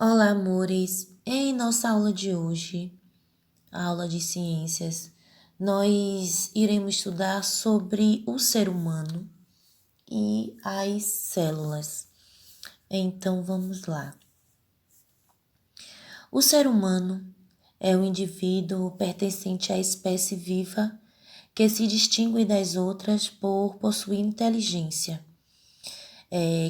Olá, amores! Em nossa aula de hoje, a aula de ciências, nós iremos estudar sobre o ser humano e as células. Então, vamos lá. O ser humano é um indivíduo pertencente à espécie viva que se distingue das outras por possuir inteligência,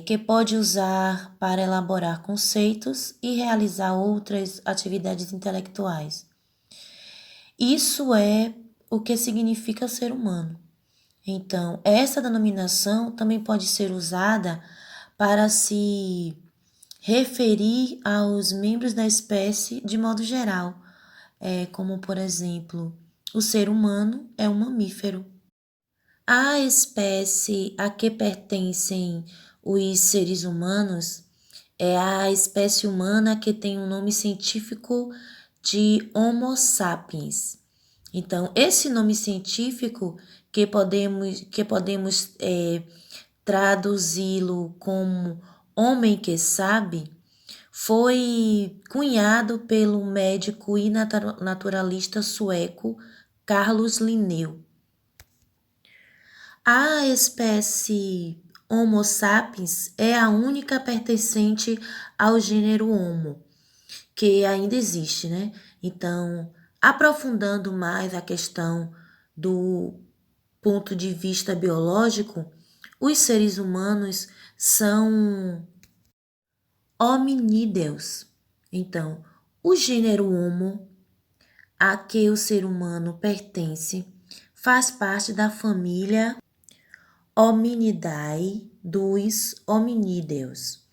que pode usar para elaborar conceitos e realizar outras atividades intelectuais. Isso é o que significa ser humano. Então, essa denominação também pode ser usada para se referir aos membros da espécie de modo geral, como, por exemplo, o ser humano é um mamífero. A espécie a que pertencem os seres humanos é a espécie humana que tem o nome científico de Homo sapiens. Então, esse nome científico que podemos traduzi-lo como homem que sabe, foi cunhado pelo médico e naturalista sueco Carlos Linneu. A espécie Homo sapiens é a única pertencente ao gênero Homo, que ainda existe, né? Então, aprofundando mais a questão do ponto de vista biológico, os seres humanos são hominídeos. Então, o gênero Homo, a que o ser humano pertence, faz parte da família Hominidae dos hominídeos,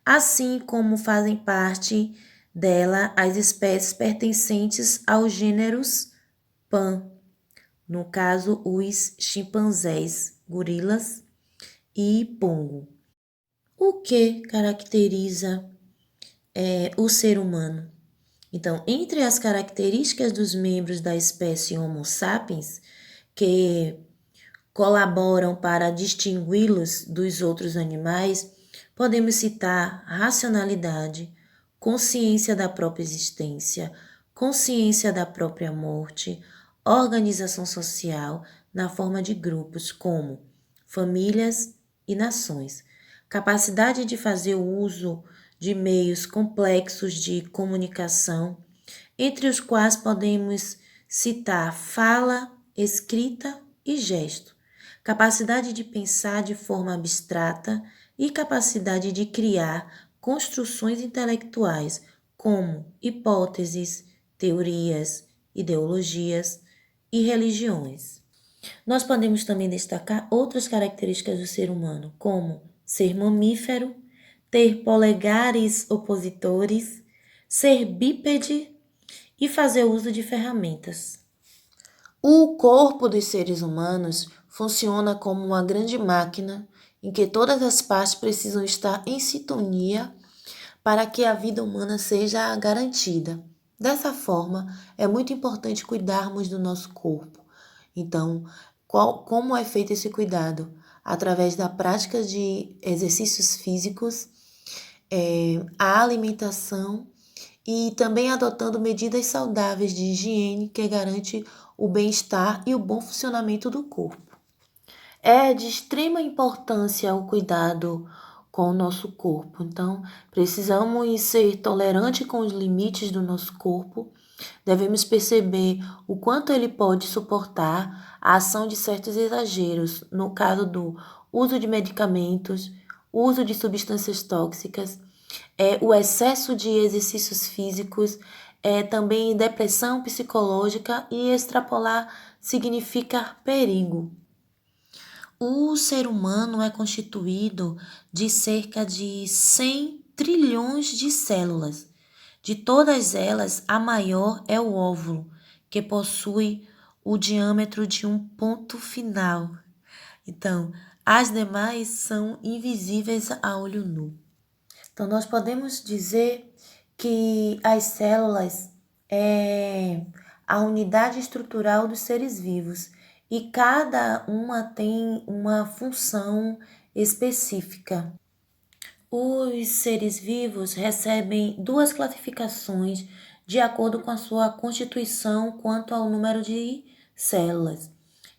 assim como fazem parte dela as espécies pertencentes aos gêneros Pan, no caso os chimpanzés, gorilas e pongo. O que caracteriza o ser humano? Então, entre as características dos membros da espécie Homo sapiens, que colaboram para distingui-los dos outros animais, podemos citar racionalidade, consciência da própria existência, consciência da própria morte, organização social na forma de grupos como famílias e nações, capacidade de fazer uso de meios complexos de comunicação, entre os quais podemos citar fala, escrita e gesto, capacidade de pensar de forma abstrata e capacidade de criar construções intelectuais, como hipóteses, teorias, ideologias e religiões. Nós podemos também destacar outras características do ser humano, como ser mamífero, ter polegares opositores, ser bípede e fazer uso de ferramentas. O corpo dos seres humanos funciona como uma grande máquina em que todas as partes precisam estar em sintonia para que a vida humana seja garantida. Dessa forma, é muito importante cuidarmos do nosso corpo. Então, como é feito esse cuidado? Através da prática de exercícios físicos, a alimentação e também adotando medidas saudáveis de higiene que garante o bem-estar e o bom funcionamento do corpo. É de extrema importância o cuidado com o nosso corpo, então precisamos ser tolerantes com os limites do nosso corpo, devemos perceber o quanto ele pode suportar a ação de certos exageros, no caso do uso de medicamentos, uso de substâncias tóxicas, o excesso de exercícios físicos, também depressão psicológica e extrapolar significa perigo. O ser humano é constituído de cerca de 100 trilhões de células. De todas elas, a maior é o óvulo, que possui o diâmetro de um ponto final. Então, as demais são invisíveis a olho nu. Então, nós podemos dizer que as células é a unidade estrutural dos seres vivos e cada uma tem uma função específica. Os seres vivos recebem duas classificações de acordo com a sua constituição quanto ao número de células.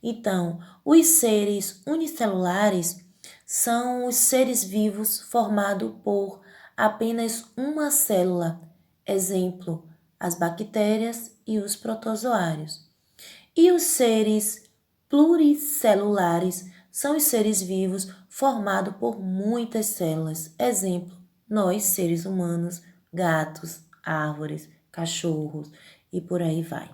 Então, os seres unicelulares são os seres vivos formados por apenas uma célula, exemplo, as bactérias e os protozoários. E os seres pluricelulares são os seres vivos formados por muitas células. Exemplo, nós, seres humanos, gatos, árvores, cachorros e por aí vai.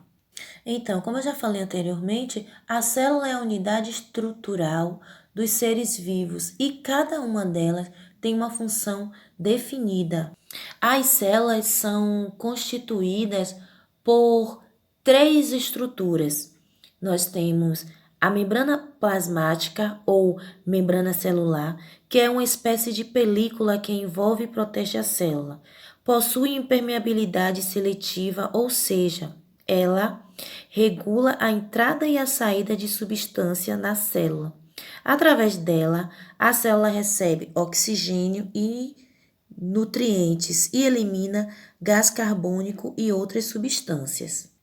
Então, como eu já falei anteriormente, a célula é a unidade estrutural dos seres vivos e cada uma delas tem uma função definida. As células são constituídas por três estruturas. Nós temos a membrana plasmática ou membrana celular, que é uma espécie de película que envolve e protege a célula. Possui impermeabilidade seletiva, ou seja, ela regula a entrada e a saída de substância na célula. Através dela, a célula recebe oxigênio e nutrientes e elimina gás carbônico e outras substâncias.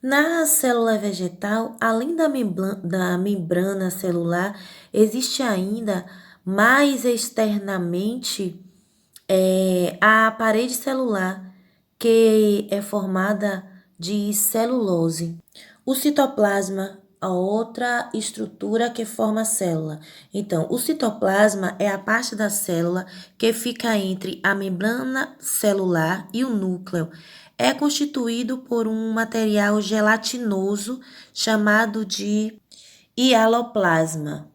Na célula vegetal, além da membrana celular, existe ainda mais externamente a parede celular, que é formada de celulose. O citoplasma, a outra estrutura que forma a célula. Então, o citoplasma é a parte da célula que fica entre a membrana celular e o núcleo. É constituído por um material gelatinoso chamado de hialoplasma.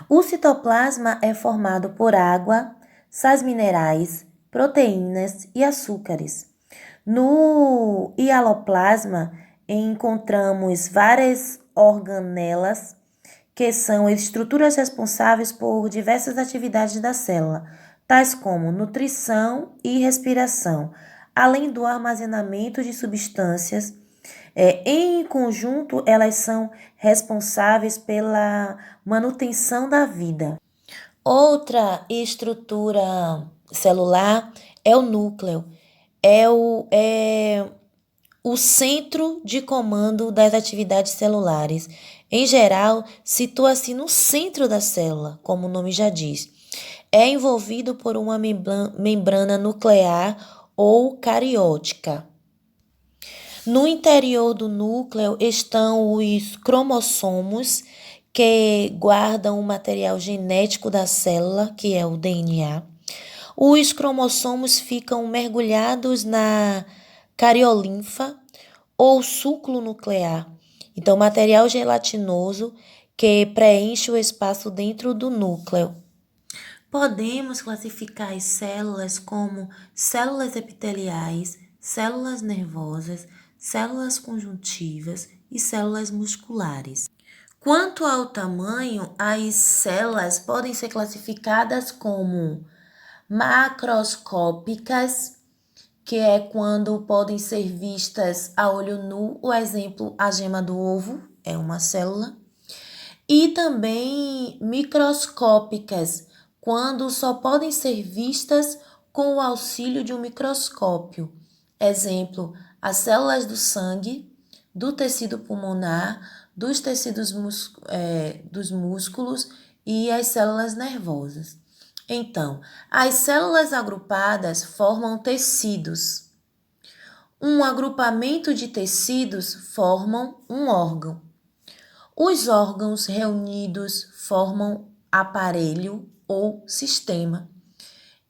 O citoplasma é formado por água, sais minerais, proteínas e açúcares. No hialoplasma encontramos várias organelas, que são estruturas responsáveis por diversas atividades da célula, tais como nutrição e respiração, além do armazenamento de substâncias. Em conjunto, elas são responsáveis pela manutenção da vida. Outra estrutura celular é o núcleo, é o centro de comando das atividades celulares. Em geral, situa-se no centro da célula, como o nome já diz. É envolvido por uma membrana nuclear ou cariótica. No interior do núcleo estão os cromossomos, que guardam o material genético da célula, que é o DNA. Os cromossomos ficam mergulhados na cariolinfa ou súculo nuclear. Então, material gelatinoso que preenche o espaço dentro do núcleo. Podemos classificar as células como células epiteliais, células nervosas, células conjuntivas e células musculares. Quanto ao tamanho, as células podem ser classificadas como macroscópicas, que é quando podem ser vistas a olho nu, o exemplo, a gema do ovo é uma célula, e também microscópicas, quando só podem ser vistas com o auxílio de um microscópio. Exemplo, as células do sangue, do tecido pulmonar, dos tecidos dos músculos e as células nervosas. Então, as células agrupadas formam tecidos. Um agrupamento de tecidos formam um órgão. Os órgãos reunidos formam aparelho ou sistema.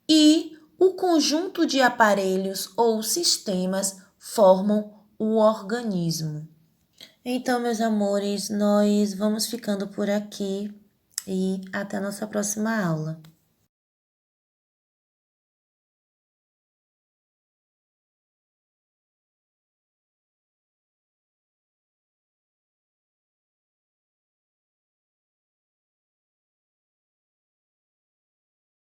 E o conjunto de aparelhos ou sistemas formam o organismo. Então, meus amores, nós vamos ficando por aqui e até a nossa próxima aula.